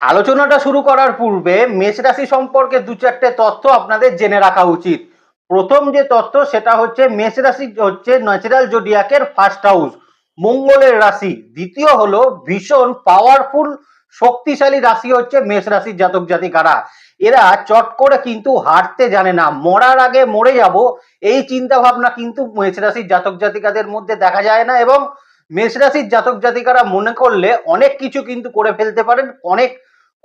আলোচনাটা শুরু করার পূর্বে মেষ রাশি সম্পর্কে দু চারটে তথ্য আপনাদের জেনে রাখা উচিত। প্রথম যে তথ্য সেটা হচ্ছে মেষ রাশি হচ্ছে ন্যাচারাল জোডিয়াকের ফার্স্ট হাউস, মঙ্গলের রাশি। দ্বিতীয় হলো ভীষণ পাওয়ারফুল শক্তিশালী রাশি হচ্ছে মেষ রাশির জাতক জাতিকারা। এরা চট করে কিন্তু হারতে জানে না, মরার আগে মরে যাব এই চিন্তা ভাবনা কিন্তু মেষ রাশির জাতক জাতিকাদের মধ্যে দেখা যায় না। এবং মেষ রাশির জাতক জাতিকারা মনে করলে অনেক কিছু কিন্তু করে ফেলতে পারেন, অনেক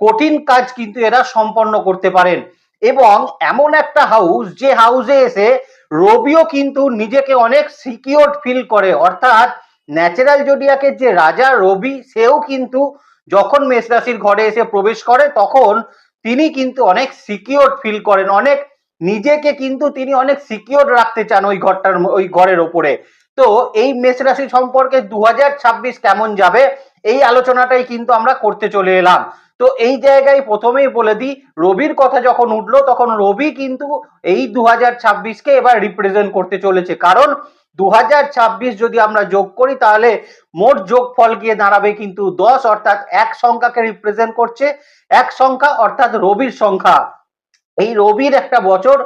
কঠিন কাজ কিন্তু এরা সম্পন্ন করতে পারেন। এবং এমন একটা হাউস যে হাউসে এসে রবিও কিন্তু নিজেকে অনেক সিকিউর ফিল করে, অর্থাৎ ন্যাচারাল জোডিয়াকের যে রাজা রবি সেও কিন্তু যখন মেষ রাশির ঘরে এসে প্রবেশ করে তখন তিনি কিন্তু অনেক সিকিউর ফিল করেন, অনেক নিজেকে কিন্তু তিনি অনেক সিকিউর রাখতে চান ওই ঘরের ওপরে। তো এই মেষ রাশি সম্পর্কে 2026 কেমন যাবে এই আলোচনাটাই কিন্তু আমরা করতে চলে এলাম। তো এই জায়গায় প্রথমেই বলে দিই, রবির কথা যখন উঠলো তখন রবি কিন্তু এই 2026কে এবার রিপ্রেজেন্ট করতে চলেছে, কারণ 2026 যদি আমরা যোগ করি তাহলে মোট যোগফল গিয়ে দাঁড়াবে কিন্তু 10, অর্থাৎ এক সংখ্যাকে রিপ্রেজেন্ট করছে, এক সংখ্যা অর্থাৎ রবির সংখ্যা। এই রবির একটা বছর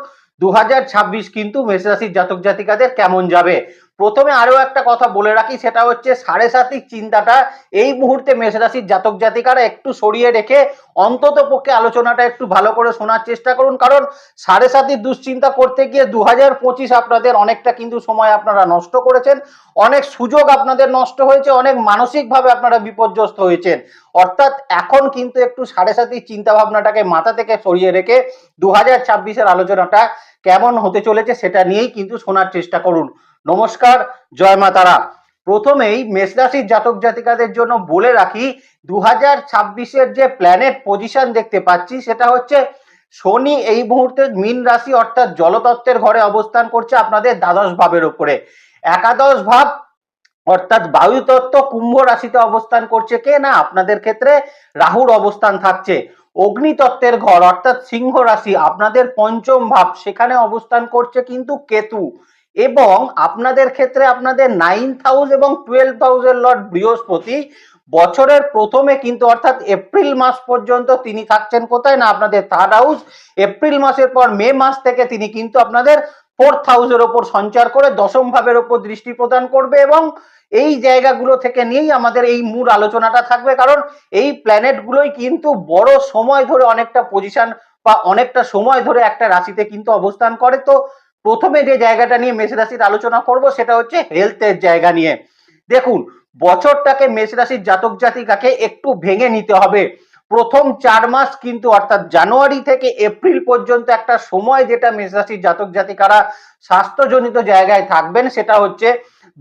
2026 কিন্তু মেষ রাশির জাতক জাতিকাদের কেমন যাবে। প্রথমে আরো একটা কথা বলে রাখি, সেটা হচ্ছে সাড়ে সাতিক চিন্তাটা এই মুহূর্তে মেষ রাশির জাতক জাতিকারা একটু সরিয়ে রেখে অন্তত পক্ষে আলোচনাটা একটু ভালো করে শোনার চেষ্টা করুন, কারণ সাড়ে সাতির দুশ্চিন্তা করতে গিয়ে 2025 আপনাদের অনেকটা কিন্তু সময় আপনারা নষ্ট করেছেন, অনেক সুযোগ আপনাদের নষ্ট হয়েছে, অনেক মানসিকভাবে আপনারা বিপর্যস্ত হয়েছেন। অর্থাৎ এখন কিন্তু একটু সাড়ে সাতির চিন্তা ভাবনাটাকে মাথা থেকে সরিয়ে রেখে 2026-এর আলোচনাটা কেমন হতে চলেছে সেটা নিয়েই কিন্তু শোনার চেষ্টা করুন। নমস্কার, জয় মা তারা। প্রথমেই মেষ রাশির জাতক জাতিকাদের জন্য বলে রাখি, 2026-এর যে প্ল্যানেট পজিশন দেখতে পাচ্ছি সেটা হচ্ছে শনি এই মুহূর্তে মীন রাশি অর্থাৎ জলতত্ত্বের ঘরে অবস্থান করছে আপনাদের দ্বাদশ ভাবের উপরে। একাদশ ভাব অর্থাৎ বায়ুতত্ত্ব কুম্ভ রাশিতে অবস্থান করছে কে না আপনাদের ক্ষেত্রে রাহুর অবস্থান থাকছে। অগ্নিতত্ত্বের ঘর অর্থাৎ সিংহ রাশি আপনাদের পঞ্চম ভাব, সেখানে অবস্থান করছে কিন্তু কেতু। এবং আপনাদের ক্ষেত্রে আপনাদের 9th হাউস এবং 12th হাউসের লর্ড বৃহস্পতি বছরের প্রথমে কিন্তু অর্থাৎ এপ্রিল মাস পর্যন্ত তিনি থাকছেন কোথায় না আপনাদের থার্ড হাউস। এপ্রিল মাসের পর মে মাস থেকে তিনি কিন্তু আপনাদের ফোর্থ হাউসের ওপর সঞ্চার করে দশম ভাবের ওপর দৃষ্টি প্রদান করবে। এবং এই জায়গাগুলো থেকে নিয়েই আমাদের এই মূল আলোচনাটা থাকবে, কারণ এই প্ল্যানেট গুলোই কিন্তু বড় সময় ধরে অনেকটা পজিশন বা অনেকটা সময় ধরে একটা রাশিতে কিন্তু অবস্থান করে। তো প্রথমে যে জায়গাটা নিয়ে মেষ রাশির আলোচনা করব সেটা হচ্ছে হেলথের জায়গা নিয়ে। দেখুন, বছরটাকে মেষ রাশির জাতক জাতিকাকে একটু ভেঙে নিতে হবে। প্রথম 4 মাস কিন্তু অর্থাৎ জানুয়ারি থেকে এপ্রিল পর্যন্ত একটা সময় যেটা মেষ রাশির জাতক জাতিকারা স্বাস্থ্যজনিত জায়গায় থাকবেন, সেটা হচ্ছে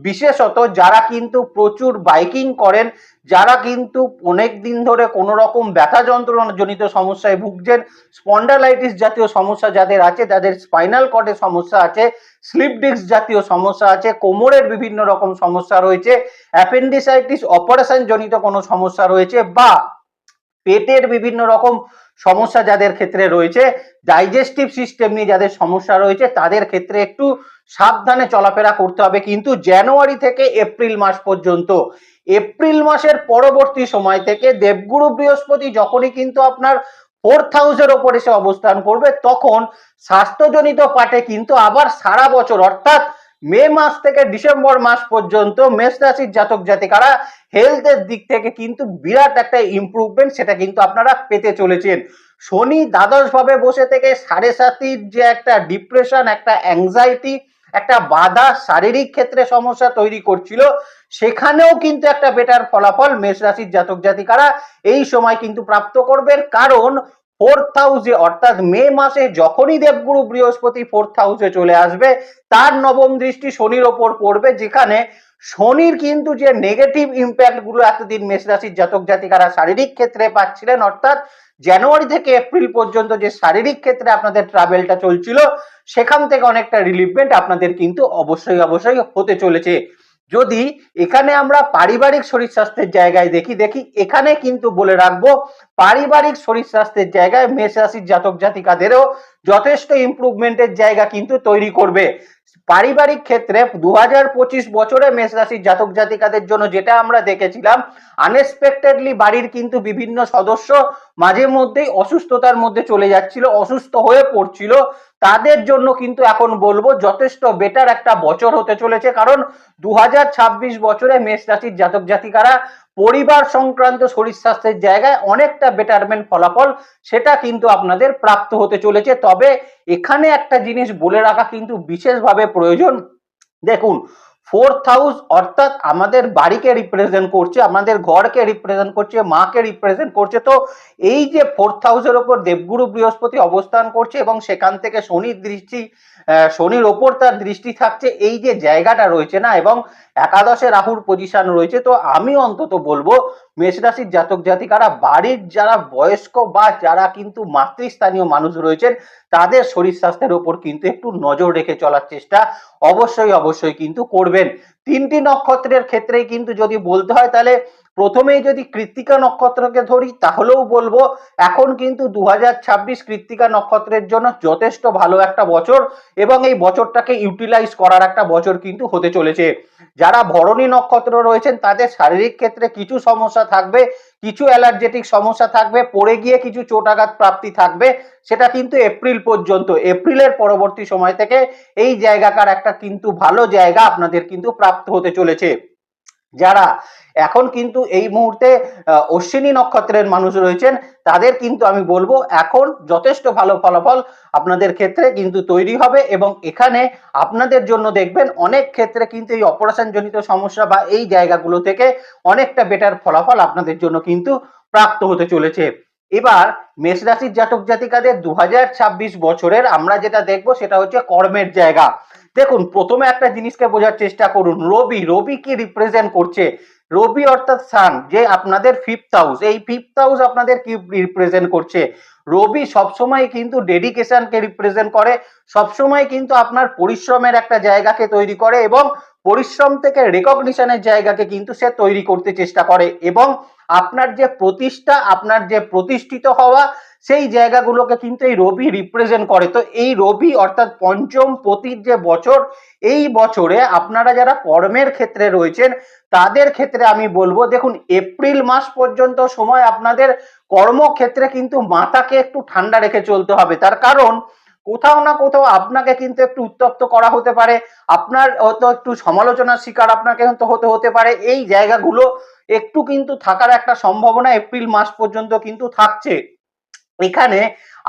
বিশেষত যারা কিন্তু প্রচুর বাইকিং করেন, যারা কিন্তু অনেক দিন ধরে কোনো রকম ব্যথা যন্ত্রণা জনিত সমস্যায় ভুগছেন, স্পন্ডালাইটিস জাতীয় সমস্যা যাদের আছে, যাদের স্পাইনাল কর্ডের সমস্যা আছে, স্লিপ ডিস্ক জাতীয় সমস্যা আছে, কোমরের বিভিন্ন রকম সমস্যা রয়েছে, অ্যাপেন্ডিসাইটিস অপারেশন জনিত কোনো সমস্যা রয়েছে, বা পেটের বিভিন্ন রকম সমস্যা যাদের ক্ষেত্রে রয়েছে, ডাইজেস্টিভ সিস্টেম নিয়ে যাদের সমস্যা রয়েছে, তাদের ক্ষেত্রে একটু সাবধানে চলাফেরা করতে হবে কিন্তু জানুয়ারি থেকে এপ্রিল মাস পর্যন্ত। এপ্রিল মাসের পরবর্তী সময় থেকে দেবগুরু বৃহস্পতি যখনই কিন্তু আপনার ফোর্থ হাউসের ওপর এসে অবস্থান করবে তখন স্বাস্থ্যজনিত পাটে কিন্তু আবার সারা বছর অর্থাৎ মে মাস থেকে ডিসেম্বর মাস পর্যন্ত মেষ রাশির জাতক জাতিকারা হেলথের দিক থেকে কিন্তু বিরাট একটা ইমপ্রুভমেন্ট সেটা কিন্তু আপনারা পেতে চলেছেন। শনি দ্বাদশ ভাবে বসে থেকে সাড়ে সাতির যে একটা ডিপ্রেশন, একটা অ্যাংজাইটি, একটা বাধা শারীরিক ক্ষেত্রে সমস্যা তৈরি করছিল, সেখানেও কিন্তু একটা বেটার ফলাফল মেষ রাশির জাতক জাতিকারা এই সময় কিন্তু প্রাপ্ত করবেন, কারণ ফোর্থ হাউসে অর্থাৎ মে মাসে যখনই দেবগুরু বৃহস্পতি ফোর্থ হাউসে চলে আসবে তার নবম দৃষ্টি শনির ওপর পড়বে, যেখানে শনির কিন্তু যে নেগেটিভ ইম্প্যাক্ট গুলো এতদিন মেষ রাশির জাতক জাতিকারা শারীরিক ক্ষেত্রে পাচ্ছিলেন, অর্থাৎ জানুয়ারি থেকে এপ্রিল পর্যন্ত যে শারীরিক ক্ষেত্রে আপনাদের ট্রাভেলটা চলছিল সেখান থেকে অনেকটা রিলিফমেন্ট আপনাদের কিন্তু অবশ্যই হতে চলেছে। যদি এখানে আমরা পারিবারিক শরীর স্বাস্থ্যের জায়গায় দেখি এখানে কিন্তু বলে রাখবো পারিবারিক শরীর স্বাস্থ্যের জায়গায় মেষ রাশির জাতক জাতিকাদেরও যথেষ্ট ইমপ্রুভমেন্টের জায়গা কিন্তু তৈরি করবে। পারিবারিক ক্ষেত্রে 2025 বছরে মেষ রাশির জাতক জাতিকাদের জন্য যেটা আমরা দেখেছিলাম, আনএক্সপেক্টেডলি বাড়ির কিন্তু বিভিন্ন সদস্য মাঝে মধ্যেই অসুস্থতার মধ্যে চলে যাচ্ছিল, অসুস্থ হয়ে পড়ছিল, তাদের জন্য কিন্তু এখন বলবো যথেষ্ট বেটার একটা বছর হতে চলেছে। কারণ 2026 বছরে মেষ রাশির জাতক জাতিকারা পরিবার সংক্রান্ত শরীর স্বাস্থ্যের জায়গায় অনেকটা বেটারমেন্ট ফলাফল সেটা কিন্তু আপনাদের প্রাপ্ত হতে চলেছে। তবে এখানে একটা জিনিস বলে রাখা কিন্তু বিশেষভাবে প্রয়োজন। দেখুন, ফোর্থ হাউস অর্থাৎ আমাদের বাড়িকে রিপ্রেজেন্ট করছে, আমাদের ঘরকে রিপ্রেজেন্ট করছে, মাকে রিপ্রেজেন্ট করছে। তো এই যে ফোর্থ হাউসের ওপর দেবগুরু বৃহস্পতি অবস্থান করছে এবং সেখান থেকে শনির দৃষ্টি, শনির ওপর তার দৃষ্টি থাকছে, এই যে জায়গাটা রয়েছে না, এবং একাদশে রাহুর পজিশন রয়েছে। তো আমি অন্তত বলবো মেষ রাশির জাতক জাতিকারা বাড়ির যারা বয়স্ক বা যারা কিন্তু মাতৃস্থানীয় মানুষ রয়েছেন তাদের শরীর স্বাস্থ্যের উপর কিন্তু একটু নজর রেখে চলার চেষ্টা অবশ্যই কিন্তু করবেন। তিনটি নক্ষত্রের ক্ষেত্রেই কিন্তু যদি বলতে হয় তাহলে প্রথমেই যদি কৃত্তিকা নক্ষত্রকে ধরি তাহলেও বলবো এখন কিন্তু 2026 কৃত্তিকা নক্ষত্রের জন্য যথেষ্ট ভালো একটা বছর এবং এই বছরটাকে ইউটিলাইজ করার একটা বছর কিন্তু হতে চলেছে। যারা ভরণী নক্ষত্র রয়েছেন তাদের শারীরিক ক্ষেত্রে কিছু সমস্যা থাকবে, কিছু অ্যালার্জেটিক সমস্যা থাকবে, পড়ে গিয়ে কিছু চোটাঘাত প্রাপ্তি থাকবে, সেটা কিন্তু এপ্রিল পর্যন্ত। এপ্রিলের পরবর্তী সময় থেকে এই জায়গাকার একটা কিন্তু ভালো জায়গা আপনাদের কিন্তু প্রাপ্ত হতে চলেছে। যারা এখন কিন্তু এই মুহূর্তে অশ্বিনী নক্ষত্রের মানুষ রয়েছেন তাদের কিন্তু আমি বলবো এখন যথেষ্ট ভালো ফলাফল আপনাদের ক্ষেত্রে কিন্তু তৈরি হবে এবং এখানে আপনাদের জন্য দেখবেন অনেক ক্ষেত্রে কিন্তু এই অপারেশন জনিত সমস্যা বা এই জায়গাগুলো থেকে অনেকটা বেটার ফলাফল আপনাদের জন্য কিন্তু প্রাপ্ত হতে চলেছে। এবার মেষ রাশির জাতক জাতিকাদের 2026 বছরের আমরা যেটা দেখবো সেটা হচ্ছে কর্মের জায়গা। দেখুন, প্রথমে একটা জিনিসকে বোঝার চেষ্টা করুন, রবি কি রিপ্রেজেন্ট করছে। রবি অর্থাৎ সান, যে আপনাদের ফিফথ হাউস, এই ফিফথ হাউস আপনাদের কি রিপ্রেজেন্ট করছে। রবি সবসময় কিন্তু ডেডিকেশনকে রিপ্রেজেন্ট করে, সবসময় কিন্তু আপনার পরিশ্রমের একটা জায়গাকে তৈরি করে এবং পরিশ্রম থেকে রেকগনিশনের জায়গাকে কিন্তু সে তৈরি করতে চেষ্টা করে এবং আপনার যে প্রতিষ্ঠা, আপনার যে প্রতিষ্ঠিত হওয়া, সেই জায়গাগুলোকে কিন্তু এই রবি রিপ্রেজেন্ট করে। তো এই রবি অর্থাৎ পঞ্চম পতির যে বছর, এই বছরে আপনারা যারা কর্মের ক্ষেত্রে রয়েছেন তাদের ক্ষেত্রে আমি বলবো দেখুন এপ্রিল মাস পর্যন্ত সময় আপনাদের কর্মক্ষেত্রে কিন্তু মাথাকে একটু ঠান্ডা রেখে চলতে হবে। তার কারণ কোথাও না কোথাও আপনাকে কিন্তু একটু উত্তপ্ত করা হতে পারে, আপনার হয়তো একটু সমালোচনার শিকার আপনাকে হতে পারে। এই জায়গাগুলো একটু কিন্তু থাকার একটা সম্ভাবনা এপ্রিল মাস পর্যন্ত কিন্তু থাকছে। এখানে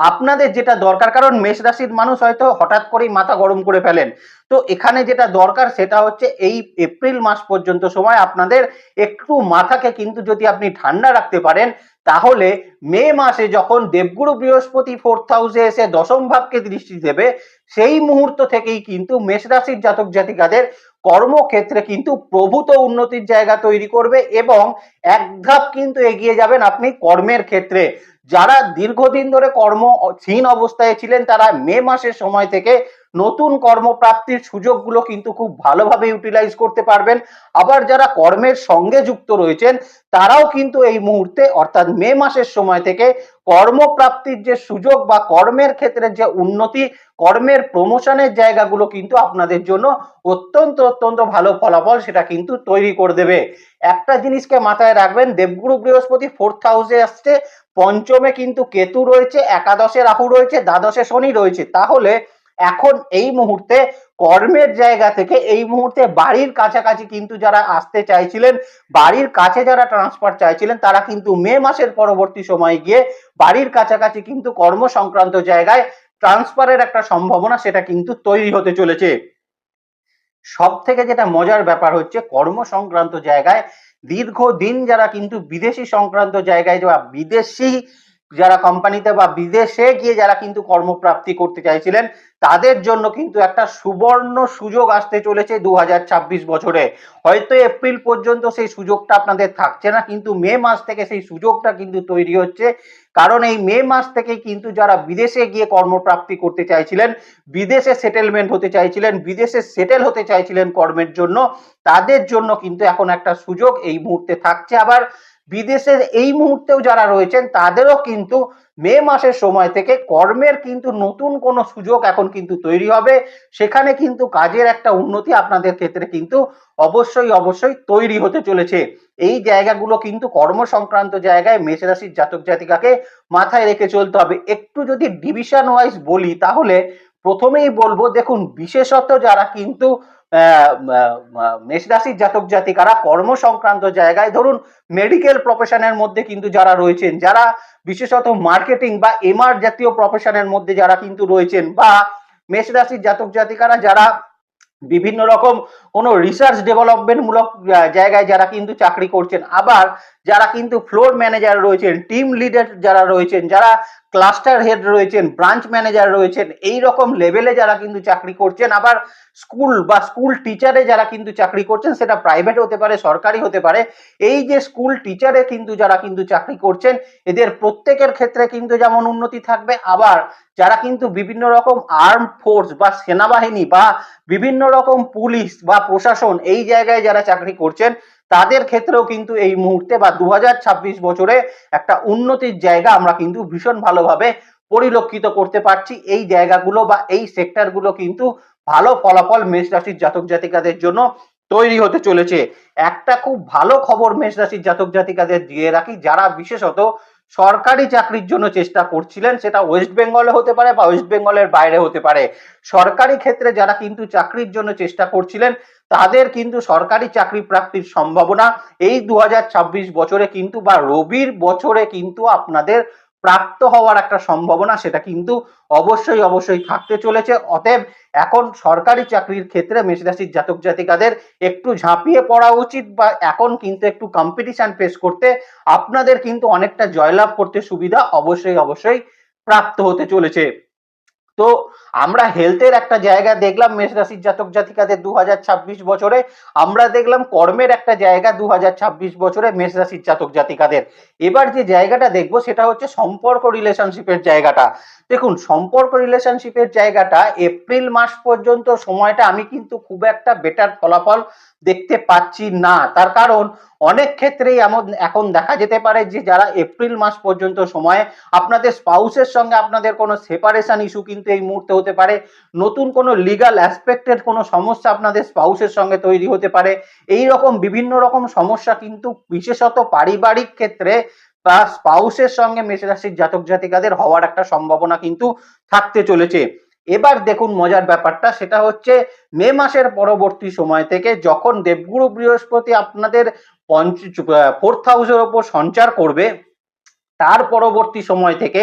আপনাদের যেটা দরকার, কারণ মেষ রাশির মানুষ হয়তো হঠাৎ করেই মাথা গরম করে ফেলেন, তো এখানে যেটা দরকার সেটা হচ্ছে এই এপ্রিল মাস পর্যন্ত সময় আপনাদের একটু মাথাকে কিন্তু যদি আপনি ঠান্ডা রাখতে পারেন তাহলে মে মাসে যখন দেবগুরু বৃহস্পতি ফোর্থ হাউসে এসে দশম ভাবকে দৃষ্টি দেবে সেই মুহূর্ত থেকেই কিন্তু মেষ রাশির জাতক জাতিকাদের কর্মক্ষেত্রে কিন্তু প্রভূত উন্নতির জায়গা তৈরি করবে এবং এক ধাপ কিন্তু এগিয়ে যাবেন আপনি কর্মের ক্ষেত্রে। যারা দীর্ঘদিন ধরে কর্মহীন অবস্থায় ছিলেন তারা মে মাসের সময় থেকে নতুন কর্মপ্রাপ্তির সুযোগগুলো কিন্তু খুব ভালোভাবে ইউটিলাইজ করতে পারবেন। আবার যারা কর্মের সঙ্গে যুক্ত রয়েছেন তারাও কিন্তু এই মুহূর্তে অর্থাৎ মে মাসের সময় থেকে কর্মপ্রাপ্তির যে সুযোগ বা কর্মের ক্ষেত্রে যে উন্নতি, কর্মের প্রমোশনের জায়গাগুলো কিন্তু আপনাদের জন্য অত্যন্ত ভালো ফলাফল সেটা কিন্তু তৈরি করে দেবে। একটা জিনিসকে মাথায় রাখবেন, দেবগুরু বৃহস্পতি ফোর্থ হাউসে আসছে, পঞ্চমে কিন্তু কেতু রয়েছে, একাদশে রাহু রয়েছে, দ্বাদশে শনি রয়েছে। তাহলে এখন এই মুহূর্তে কর্মের জায়গা থেকে এই মুহূর্তে বাড়ির কাছাকাছি কিন্তু যারা আসতে চাইছিলেন, বাড়ির কাছে যারা ট্রান্সফার চাইছিলেন তারা কিন্তু মে মাসের পরবর্তী সময় গিয়ে বাড়ির কাছাকাছি কিন্তু কর্ম সংক্রান্ত জায়গায় ট্রান্সফারের একটা সম্ভাবনা সেটা কিন্তু তৈরি হতে চলেছে। সব থেকে যেটা মজার ব্যাপার হচ্ছে কর্ম সংক্রান্ত জায়গায় দীর্ঘদিন যারা কিন্তু বিদেশি সংক্রান্ত জায়গায় বা বিদেশি যারা কোম্পানিতে বা বিদেশে গিয়ে যারা কিন্তু কর্মপ্রাপ্তি করতে চাইছিলেন তাদের জন্য কিন্তু একটা সুবর্ণ সুযোগ আসতে চলেছে 2026 বছরে। হয়তো এপ্রিল পর্যন্ত সেই সুযোগটা আপনাদের থাকছে না, কিন্তু মে মাস থেকে সেই সুযোগটা কিন্তু তৈরি হচ্ছে। কারণ এই মে মাস থেকে কিন্তু যারা বিদেশে গিয়ে কর্মপ্রাপ্তি করতে চাইছিলেন, বিদেশে সেটেলমেন্ট হতে চাইছিলেন, বিদেশে সেটেল হতে চাইছিলেন কর্মের জন্য, তাদের জন্য কিন্তু এখন একটা সুযোগ এই মুহূর্তে থাকছে। আবার বিদেশের এই মুহূর্তেও যারা রয়েছেন তাদেরও কিন্তু মে মাসের সময় থেকে কর্মের কিন্তু নতুন কোনো সুযোগ এখন কিন্তু তৈরি হবে, সেখানে কিন্তু কাজের একটা উন্নতি আপনাদের ক্ষেত্রে কিন্তু অবশ্যই অবশ্যই তৈরি হতে চলেছে। এই জায়গাগুলো কিন্তু কর্ম সংক্রান্ত জায়গায় মেষ রাশির জাতক জাতিকাকে মাথায় রেখে চলতে হবে। একটু যদি ডিভিশন ওয়াইজ বলি তাহলে প্রথমেই বলবো, দেখুন বিশেষত যারা কিন্তু মেষ রাশির জাতক জাতিকারা কর্ম সংক্রান্ত জায়গায়, ধরুন মেডিকেল প্রফেশনের মধ্যে কিন্তু যারা রয়েছেন, যারা বিশেষত মার্কেটিং বা এমআর জাতীয় প্রফেশনের মধ্যে যারা কিন্তু রয়েছেন, বা মেষ রাশির জাতক জাতিকারা যারা বিভিন্ন রকম কোনো রিসার্চ ডেভেলপমেন্ট মূলক জায়গায় যারা কিন্তু চাকরি করছেন, আবার যারা কিন্তু ফ্লোর ম্যানেজার রয়েছেন, টিম লিডার যারা রয়েছেন, যারা ক্লাস্টার হেড রয়েছেন, ব্রাঞ্চ ম্যানেজার রয়েছেন, এই রকম লেভেলে যারা কিন্তু চাকরি করছেন, আবার স্কুল বা স্কুল টিচারে যারা কিন্তু চাকরি করছেন, সেটা প্রাইভেট হতে পারে, সরকারি হতে পারে। এই যে স্কুল টিচারে কিন্তু যারা কিন্তু চাকরি করছেন, এদের প্রত্যেকের ক্ষেত্রে কিন্তু যেমন উন্নতি থাকবে, আবার যারা কিন্তু বিভিন্ন রকম আর্ম ফোর্স বা সেনাবাহিনী বা বিভিন্ন রকম পুলিশ বা প্রশাসন এই জায়গায় যারা চাকরি করছেন, তাদের ক্ষেত্রেও কিন্তু এই মুহূর্তে বা 2026 বছরে একটা উন্নতির জায়গা আমরা কিন্তু ভীষণ ভালোভাবে পরিলক্ষিত করতে পারছি। এই জায়গাগুলো বা এই সেক্টরগুলো কিন্তু ভালো ফলাফল মেষ রাশির জাতক জাতিকাদের জন্য তৈরি হতে চলেছে। একটা খুব ভালো খবর মেষ রাশির জাতক জাতিকাদের দিয়ে রাখি, যারা বিশেষত সরকারি চাকরির জন্য চেষ্টা করছিলেন, সেটা ওয়েস্ট বেঙ্গলে হতে পারে বা ওয়েস্ট বেঙ্গলের বাইরে হতে পারে, সরকারি ক্ষেত্রে যারা কিন্তু চাকরির জন্য চেষ্টা করছিলেন, তাদের কিন্তু সরকারি চাকরি প্রাপ্তির সম্ভাবনা এই 2026 বছরে কিন্তু বা রবির বছরে কিন্তু আপনাদের প্রাপ্ত হওয়ার একটা সম্ভাবনা, সেটা কিন্তু অবশ্যই অবশ্যই থাকতে চলেছে। অতএব এখন সরকারি চাকরির ক্ষেত্রে মেষ রাশির জাতক জাতিকাদের একটু ঝাঁপিয়ে পড়া উচিত, বা এখন কিন্তু একটু কম্পিটিশন ফেস করতে আপনাদের কিন্তু অনেকটা জয়লাভ করতে সুবিধা অবশ্যই অবশ্যই প্রাপ্ত হতে চলেছে। তো আমরা হেলথের একটা জায়গা দেখলাম মেষ রাশির জাতক জাতিকাদের 2026 বছরে, আমরা দেখলাম কর্মের একটা জায়গা 2026 বছরে মেষ রাশির জাতক জাতিকাদের। এবার যে জায়গাটা দেখবো সেটা হচ্ছে সম্পর্ক রিলেশনশিপের জায়গাটা। দেখুন সম্পর্ক রিলেশনশিপের জায়গাটা এপ্রিল মাস পর্যন্ত সময়টা আমি কিন্তু খুব একটা বেটার ফলাফল দেখতে পাচ্ছি না। তার কারণ অনেক ক্ষেত্রেই এমন এখন দেখা যেতে পারে যে যারা এপ্রিল মাস পর্যন্ত সময়, আপনাদের স্পাউসের সঙ্গে আপনাদের কোনো সেপারেশন ইস্যু কিন্তু এই মুহূর্তে হতে পারে, নতুন কোনো লিগাল অ্যাসপেক্টের কোনো সমস্যা আপনাদের স্পাউসের সঙ্গে তৈরি হতে পারে। এই রকম বিভিন্ন রকম সমস্যা কিন্তু বিশেষত পারিবারিক ক্ষেত্রে বা স্পাউসের সঙ্গে মেষ রাশির জাতক জাতিকাদের হওয়ার একটা সম্ভাবনা কিন্তু থাকতে চলেছে। এবার দেখুন মজার ব্যাপারটা, সেটা হচ্ছে মে মাসের পরবর্তী সময় থেকে যখন দেবগুরু বৃহস্পতি আপনাদের ফোর্থ হাউসের ওপর সঞ্চার করবে, তার পরবর্তী সময় থেকে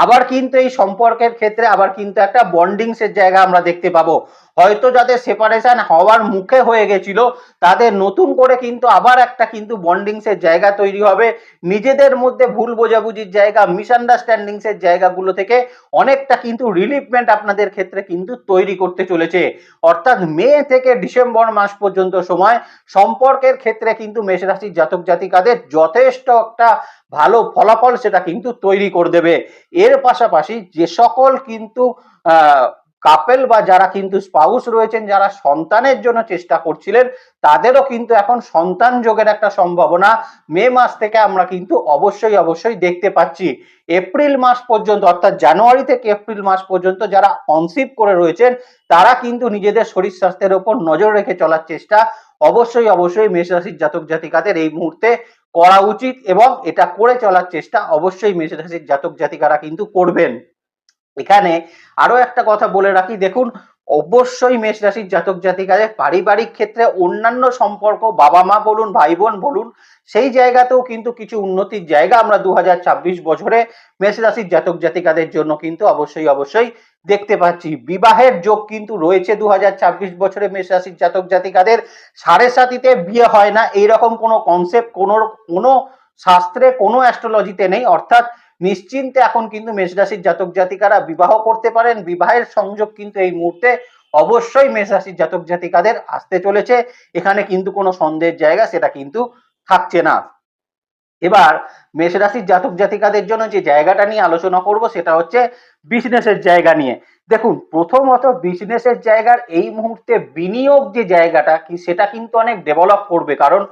আবার কিন্তু এই সম্পর্কের ক্ষেত্রে আবার কিন্তু একটা বন্ডিংস এর জায়গা আমরা দেখতে পাবো। হয়তো যাদের সেপারেশন হওয়ার মুখে হয়ে গেছিল, তাদের নতুন করে কিন্তু আবার একটা কিন্তু বন্ডিংস এর জায়গা তৈরি হবে। নিজেদের মধ্যে ভুল বোঝাবুঝির জায়গা, মিসআন্ডারস্ট্যান্ডিংস এর জায়গাগুলো থেকে অনেকটা কিন্তু রিলিফমেন্ট আপনাদের ক্ষেত্রে কিন্তু তৈরি করতে চলেছে। অর্থাৎ মে থেকে ডিসেম্বর মাস পর্যন্ত সময় সম্পর্কের ক্ষেত্রে কিন্তু মেষ রাশির জাতক জাতিকাদের যথেষ্ট একটা ভালো ফলাফল সেটা কিন্তু তৈরি করে দেবে। এর পাশাপাশি যে সকল কিন্তু কাপেল বা যারা কিন্তু স্পাউস রয়েছেন, যারা সন্তানের জন্য চেষ্টা করছিলেন, তাদেরও কিন্তু এখন সন্তান যোগের একটা সম্ভাবনা মে মাস থেকে আমরা কিন্তু অবশ্যই অবশ্যই দেখতে পাচ্ছি। এপ্রিল মাস পর্যন্ত অর্থাৎ জানুয়ারি থেকে এপ্রিল মাস পর্যন্ত যারা কনসিভ করে রয়েছেন, তারা কিন্তু নিজেদের শরীর স্বাস্থ্যের উপর নজর রেখে চলার চেষ্টা অবশ্যই অবশ্যই মেষ রাশির জাতক জাতিকাদের এই মুহূর্তে করা উচিত, এবং এটা করে চলার চেষ্টা অবশ্যই মেষ রাশির জাতক জাতিকারা কিন্তু করবেন। এখানে আরো একটা কথা বলে রাখি, দেখুন অবশ্যই মেষ রাশির জাতক জাতিকাদের পারিবারিক ক্ষেত্রে অন্যান্য সম্পর্ক, বাবা মা বলুন, ভাই বোন বলুন, সেই জায়গাতেও কিন্তু কিছু উন্নতির জায়গা আমরা 2026 বছরে মেষ রাশির জাতক জাতিকাদের জন্য কিন্তু অবশ্যই অবশ্যই দেখতে পাচ্ছি। বিবাহের যোগ কিন্তু রয়েছে 2026 বছরে মেষ রাশির জাতক জাতিকাদের। সাড়ে সাতিতে বিয়ে হয় না এইরকম কোনো কনসেপ্ট কোনো শাস্ত্রে, কোনো অ্যাস্ট্রোলজিতে নেই। অর্থাৎ নিশ্চিন্তে এখন কিন্তু মেষ রাশির জাতক জাতিকারা বিবাহ করতে পারেন। বিবাহের সংযোগ কিন্তু এই মুহূর্তে অবশ্যই মেষ রাশির জাতক জাতিকাদের আসতে চলেছে, এখানে কিন্তু কোনো সন্দেহের জায়গা সেটা কিন্তু থাকছে না। এবার মেষ রাশির জাতক জাতিকাদের জন্য যে জায়গাটা নিয়ে আলোচনা করব সেটা হচ্ছে বিজনেসের জায়গা নিয়ে। দেখুন প্রথমত বিজনেসের জায়গার এই মুহূর্তে বিনিয়োগ যে জায়গাটা কি সেটা কিন্তু অনেক ডেভেলপ করবে, কারণ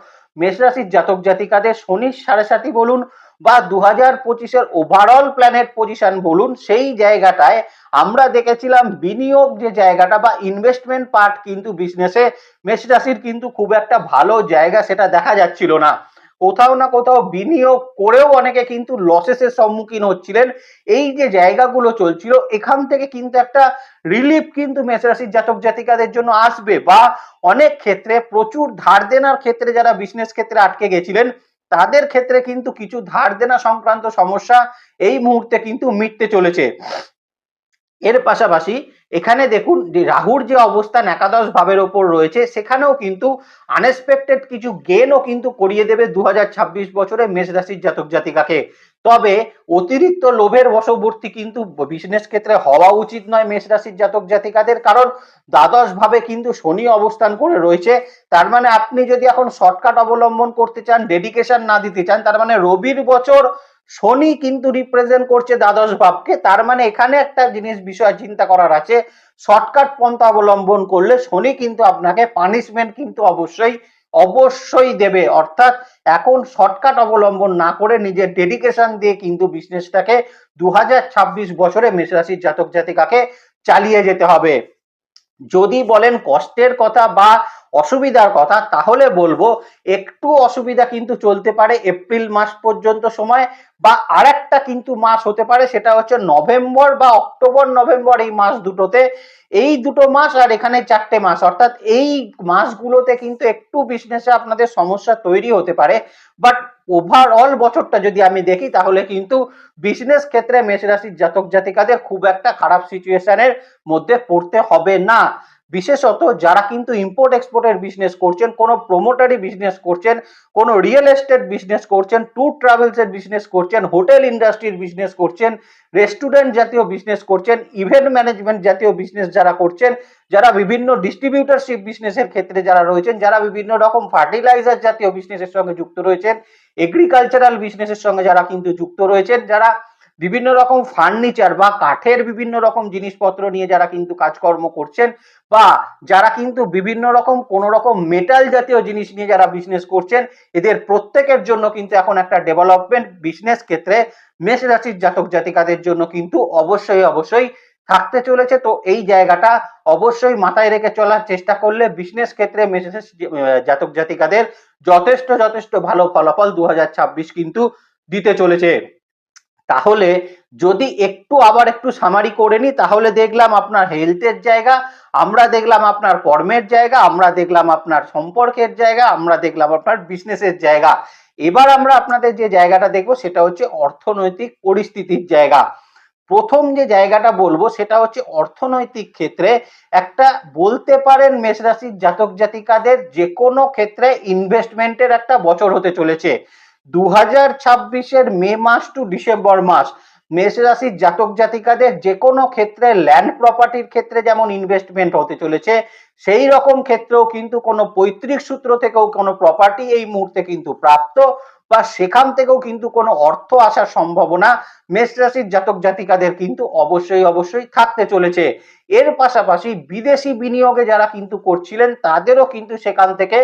মেষ রাশির জাতক জাতিকাদের শনির সাড়ে সাতি বলুন বা 2025-এর ওভারঅল প্ল্যানেট পজিশন বলুন, সেই জায়গাটায় আমরা দেখেছিলাম বিনিয়োগ যে জায়গাটা বা ইনভেস্টমেন্ট পার্ট কিন্তু বিজনেসে মেষ রাশির কিন্তু খুব একটা ভালো জায়গা সেটা দেখা যাচ্ছিল না। কোথাও না কোথাও বিনিয়োগ করেও অনেকে কিন্তু লসেসের সম্মুখীন হচ্ছিলেন। এই যে জায়গাগুলো চলছিল, এখান থেকে কিন্তু একটা রিলিফ কিন্তু মেষ রাশির জাতক জাতিকাদের জন্য আসবে, বা অনেক ক্ষেত্রে প্রচুর ধার দেনার ক্ষেত্রে যারা বিজনেস ক্ষেত্রে আটকে গেছিলেন তাদের ক্ষেত্রে কিন্তু কিছু ধার দেনা সংক্রান্ত সমস্যা এই মুহূর্তে কিন্তু মিটতে চলেছে। এর পাশাপাশি এখানে দেখুন যে রাহুর যে অবস্থান একাদশ ভাবের ওপর রয়েছে, সেখানেও কিন্তু আনএক্সপেক্টেড কিছু গেনও কিন্তু করিয়ে দেবে 2026 বছরে মেষ রাশির জাতক জাতিকাকে। তবে অতিরিক্ত লোভের বশবর্তী কিন্তু বিজনেস ক্ষেত্রে হওয়া উচিত নয় মেষ রাশির জাতক জাতিকাদের, কারণ দ্বাদশ ভাবে কিন্তু শনি অবস্থান করে রয়েছে। তার মানে আপনি যদি এখন শর্টকাট অবলম্বন করতে চান, ডেডিকেশন না দিতে চান, তার মানে রবির বছর শনি কিন্তু রিপ্রেজেন্ট করছে দ্বাদশ ভাবকে। তার মানে এখানে একটা জিনিস বিষয় চিন্তা করার আছে, শর্টকাট পন্থা অবলম্বন করলে শনি কিন্তু আপনাকে পানিশমেন্ট কিন্তু অবশ্যই অবশ্যই দেবে। অর্থাৎ এখন শর্টকাট অবলম্বন না করে নিজের ডেডিকেশন দিয়ে কিন্তু বিজনেসটাকে 2026 বছরে মেষ রাশির জাতক জাতিকাকে চালিয়ে যেতে হবে। যদি বলেন কষ্টের কথা বা অসুবিধার কথা, তাহলে বলবো একটু অসুবিধা কিন্তু চলতে পারে এপ্রিল মাস পর্যন্ত সময়, বা আরেকটা কিন্তু মাস হতে পারে, সেটা হচ্ছে নভেম্বর বা অক্টোবর নভেম্বর, এই মাস দুটোতে, এই দুটো মাস আর এখানে 4টে মাস, অর্থাৎ এই মাসগুলোতে কিন্তু একটু বিজনেসে আপনাদের সমস্যা তৈরি হতে পারে। বাট ওভারঅল বছরটা যদি আমি দেখি তাহলে কিন্তু বিজনেস ক্ষেত্রে মেষ রাশির জাতক জাতিকাদের খুব একটা খারাপ সিচুয়েশনের মধ্যে পড়তে হবে না। বিশেষত যারা কিন্তু ইম্পোর্ট এক্সপোর্টের বিজনেস করছেন, কোনো প্রোমোটারি বিজনেস করছেন, কোনো রিয়েল এস্টেট বিজনেস করছেন, ট্যুর ট্রাভেলসের বিজনেস করছেন, হোটেল ইন্ডাস্ট্রির বিজনেস করছেন, রেস্টুরেন্ট জাতীয় বিজনেস করছেন, ইভেন্ট ম্যানেজমেন্ট জাতীয় বিজনেস যারা করছেন, যারা বিভিন্ন ডিস্ট্রিবিউটরশিপ বিজনেসের ক্ষেত্রে যারা রয়েছেন, যারা বিভিন্ন রকম ফার্টিলাইজার জাতীয় বিজনেসের সঙ্গে যুক্ত রয়েছেন, এগ্রিকালচারাল বিজনেসের সঙ্গে যারা কিন্তু যুক্ত রয়েছেন, যারা বিভিন্ন রকম ফার্নিচার বা কাঠের বিভিন্ন রকম জিনিসপত্র নিয়ে যারা কিন্তু কাজকর্ম করছেন, বা যারা কিন্তু বিভিন্ন রকম কোন রকম মেটাল জাতীয় জিনিস নিয়ে যারা বিজনেস করছেন, এদের প্রত্যেকের জন্য কিন্তু এখন একটা ডেভেলপমেন্ট বিজনেস ক্ষেত্রে মেষ রাশির জাতক জাতিকাদের জন্য কিন্তু অবশ্যই অবশ্যই থাকতে চলেছে। তো এই জায়গাটা অবশ্যই মাথায় রেখে চলার চেষ্টা করলে বিজনেস ক্ষেত্রে মেষ রাশির জাতক জাতিকাদের যথেষ্ট যথেষ্ট ভালো ফলাফল 2026 কিন্তু দিতে চলেছে। তাহলে যদি একটু সামারি করে নি, তাহলে দেখলাম আপনার হেলথের জায়গা, আমরা দেখলাম আপনার কর্মের জায়গা, আমরা দেখলাম আপনার সম্পর্কের জায়গা, আমরা দেখলাম আপনার বিজনেসের জায়গা। এবার আমরা আপনাদের যে জায়গাটা দেখবো সেটা হচ্ছে অর্থনৈতিক পরিস্থিতির জায়গা। প্রথম যে জায়গাটা বলবো সেটা হচ্ছে অর্থনৈতিক ক্ষেত্রে একটা বলতে পারেন মেষ রাশির জাতক জাতিকাদের যে কোনো ক্ষেত্রে ইনভেস্টমেন্টের একটা বছর হতে চলেছে। 2026-এর মে মাস টু ডিসেম্বর মাস মেষ রাশির জাতক জাতিকাদের যে কোনো ক্ষেত্রে ল্যান্ড প্রপার্টির ক্ষেত্রে যেমন ইনভেস্টমেন্ট হতে চলেছে, সেই রকম ক্ষেত্রেও কিন্তু কোনো পৈতৃক সূত্র থেকেও কোনো প্রপার্টি এই মুহূর্তে কিন্তু প্রাপ্ত, বা সেখান থেকেও কিন্তু কোনো অর্থ আসার সম্ভাবনা মেষ রাশির জাতক জাতিকাদের কিন্তু অবশ্যই অবশ্যই থাকতে চলেছে। এর পাশাপাশি বিদেশি বিনিয়োগে যারা কিন্তু করছিলেন তাদেরও কিন্তু সেখান থেকে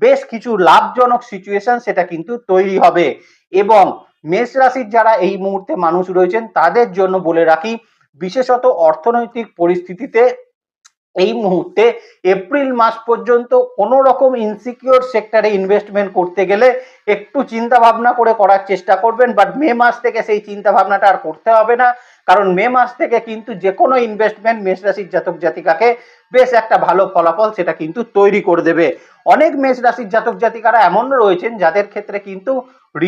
বেশ কিছু লাভজনক সিচুয়েশন সেটা কিন্তু তৈরি হবে। এবং মেষ রাশির যারা এই মুহূর্তে মানুষ রয়েছেন তাদের জন্য বলে রাখি, বিশেষত অর্থনৈতিক পরিস্থিতিতে এই মুহূর্তে এপ্রিল মাস পর্যন্ত কোনো রকম ইনসিকিউর সেক্টরে ইনভেস্টমেন্ট করতে গেলে একটু চিন্তা ভাবনা করে করার চেষ্টা করবেন। বাট মে মাস থেকে সেই চিন্তা ভাবনাটা আর করতে হবে না, কারণ মে মাস থেকে কিন্তু যে কোনো ইনভেস্টমেন্ট মেষ রাশির জাতক জাতিকাকে বেশ একটা ভালো ফলাফল সেটা কিন্তু তৈরি করে দেবে। অনেক মেষ রাশির জাতক জাতিকারা এমন রয়েছেন যাদের ক্ষেত্রে কিন্তু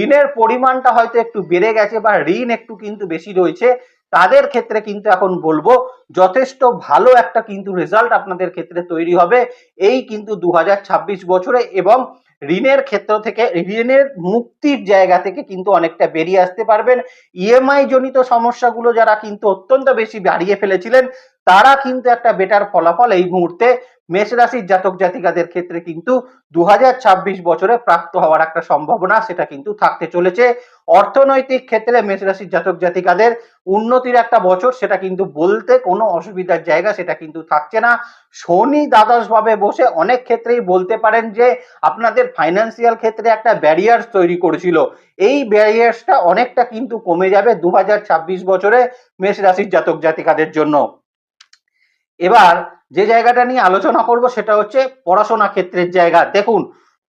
ঋণের পরিমাণটা হয়তো একটু বেড়ে গেছে বা ঋণ একটু কিন্তু বেশি রয়েছে, তাদের ক্ষেত্রে কিন্তু এখন বলবো যথেষ্ট ভালো একটা কিন্তু রেজাল্ট আপনাদের ক্ষেত্রে তৈরি হবে এই কিন্তু 2026 বছরে। এবং ঋণের ক্ষেত্র থেকে, ঋণের মুক্তির জায়গা থেকে কিন্তু অনেকটা বেরিয়ে আসতে পারবেন। ইএমআই জনিত সমস্যাগুলো যারা কিন্তু অত্যন্ত বেশি বাড়িয়ে ফেলেছিলেন, তারা কিন্তু একটা বেটার ফলাফল এই মুহূর্তে মেষ রাশির জাতক জাতিকাদের ক্ষেত্রে কিন্তু 2026 বছরে প্রাপ্ত হওয়ার একটা সম্ভাবনা সেটা কিন্তু থাকতে চলেছে। অর্থনৈতিক ক্ষেত্রে মেষ রাশির জাতক জাতিকাদের উন্নতির একটা বছর, সেটা কিন্তু বলতে কোনো অসুবিধার জায়গা সেটা কিন্তু থাকছে না। শনি দ্বাদশ ভাবে বসে অনেক ক্ষেত্রেই বলতে পারেন যে আপনাদের ফাইন্যান্সিয়াল ক্ষেত্রে একটা ব্যারিয়ার্স তৈরি করেছিল, এই ব্যারিয়ার্সটা অনেকটা কিন্তু কমে যাবে 2026 বছরে মেষ রাশির জাতক জাতিকাদের জন্য। এবার যে জায়গাটা নিয়ে আলোচনা করব সেটা হচ্ছে পড়াশোনা ক্ষেত্রের জায়গা। দেখুন,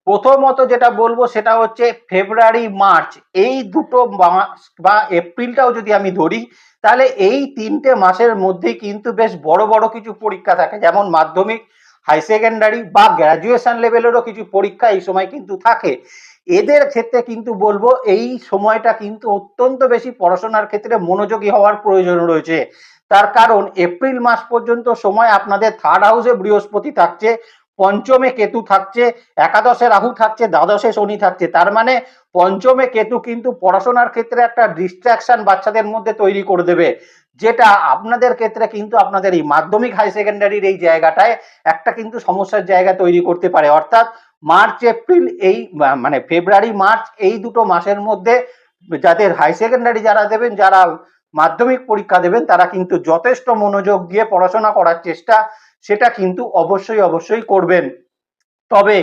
প্রথমত যেটা বলবো সেটা হচ্ছে ফেব্রুয়ারি মার্চ এই দুটো মাস বা এপ্রিলটাও যদি আমি ধরি, তাহলে এই 3টে মাসের মধ্যেই কিন্তু বেশ বড় বড় কিছু পরীক্ষা থাকে, যেমন মাধ্যমিক, হাই সেকেন্ডারি বা গ্র্যাজুয়েশন লেভেলেরও কিছু পরীক্ষা এই সময় কিন্তু থাকে। এদের ক্ষেত্রে কিন্তু বলবো এই সময়টা কিন্তু অত্যন্ত বেশি পড়াশোনার ক্ষেত্রে মনোযোগী হওয়ার প্রয়োজন রয়েছে। তার কারণ এপ্রিল মাস পর্যন্ত সময় আপনাদের থার্ড হাউসে বৃহস্পতি থাকছে, পঞ্চমে কেতু থাকছে, একাদশে রাহু থাকছে, দ্বাদশে শনি থাকছে। তার মানে পঞ্চমে কেতু কিন্তু পড়াশোনার ক্ষেত্রে একটা ডিস্ট্রাকশন বাচ্চাদের মধ্যে তৈরি করে দেবে, যেটা আপনাদের ক্ষেত্রে কিন্তু আপনাদের এই মাধ্যমিক হাই সেকেন্ডারির এই জায়গাটায় একটা কিন্তু সমস্যার জায়গা তৈরি করতে পারে। অর্থাৎ মার্চ এপ্রিল এই মানে ফেব্রুয়ারি মার্চ এই দুটো মাসের মধ্যে যাদের হাই সেকেন্ডারি যারা দেবেন, যারা মাধ্যমিক পরীক্ষা দেবেন, তারা কিন্তু যথেষ্ট মনোযোগ দিয়ে পড়াশোনা করার চেষ্টা সেটা কিন্তু অবশ্যই অবশ্যই করবেন। তবে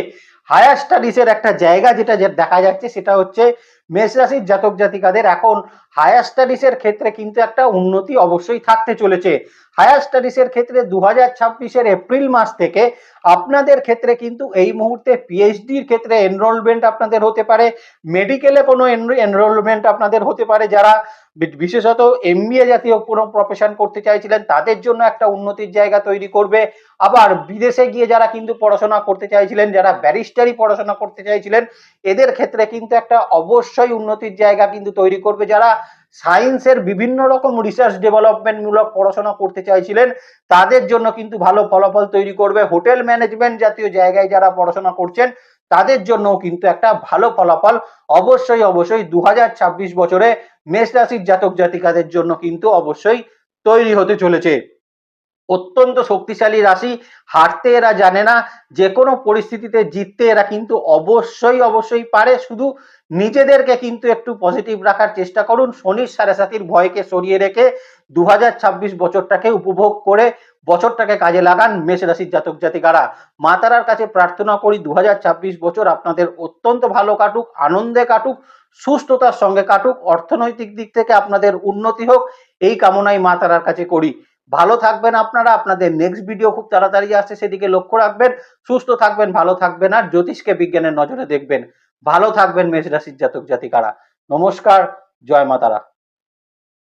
হায়ার স্টাডিজের একটা জায়গা যেটা দেখা যাচ্ছে সেটা হচ্ছে মেষ রাশির জাতক জাতিকাদের এখন হায়ার স্টাডিজের ক্ষেত্রে কিন্তু একটা উন্নতি অবশ্যই থাকতে চলেছে। হায়ার স্টাডিজের ক্ষেত্রে 2026 এপ্রিল মাস থেকে আপনাদের ক্ষেত্রে কিন্তু এই মুহূর্তে পিএইচডির ক্ষেত্রে এনরোলমেন্ট আপনাদের হতে পারে, মেডিকেলে কোনো এনরোলমেন্ট আপনাদের হতে পারে, যারা বিশেষত এমবিএ জাতীয় কোনো প্রফেশন করতে চাইছিলেন তাদের জন্য একটা উন্নতির জায়গা তৈরি করবে। আবার বিদেশে গিয়ে যারা কিন্তু পড়াশোনা করতে চাইছিলেন, যারা ব্যারিস্টারি পড়াশোনা করতে চাইছিলেন, এদের ক্ষেত্রে কিন্তু একটা অবশ্যই উন্নতির জায়গা কিন্তু তৈরি করবে। যারা সায়েন্সের বিভিন্ন রকম রিসার্চ ডেভেলপমেন্ট মূলক পড়াশোনা করতে চাইছিলেন তাদের জন্য কিন্তু ভালো ফলাফল তৈরি করবে। হোটেল ম্যানেজমেন্ট জাতীয় জায়গায় যারা পড়াশোনা করছেন তাদের জন্য কিন্তু একটা ভালো ফলাফল অবশ্যই অবশ্যই 2026 বছরে মেষ রাশির জাতক জাতিকাদের জন্য কিন্তু অবশ্যই তৈরি হতে চলেছে। অত্যন্ত শক্তিশালী রাশি, হারতে এরা জানে না, যে কোনো পরিস্থিতিতে জিততে এরা কিন্তু অবশ্যই অবশ্যই পারে। শুধু নিজেদেরকে কিন্তু একটু পজিটিভ রাখার চেষ্টা করুন, শনির সাড়ে সাতির ভয়কে সরিয়ে রেখে 2026 বছরটাকে উপভোগ করে বছরটাকে কাজে লাগান মেষ রাশির জাতক জাতিকারা। মা তারার কাছে প্রার্থনা করি 2026 বছর আপনাদের অত্যন্ত ভালো কাটুক, আনন্দে কাটুক, সুস্থতার সঙ্গে কাটুক, অর্থনৈতিক দিক থেকে আপনাদের উন্নতি হোক, এই কামনাই মা তারার কাছে করি। ভালো থাকবেন আপনারা, আপনাদের নেক্সট ভিডিও খুব তাড়াতাড়ি আসছে সেদিকে লক্ষ্য রাখবেন। সুস্থ থাকবেন, ভালো থাকবেন, আর জ্যোতিষকে বিজ্ঞানের নজরে দেখবেন। ভালো থাকবেন মেষ রাশির জাতক জাতিকারা। নমস্কার, জয় মা তারা।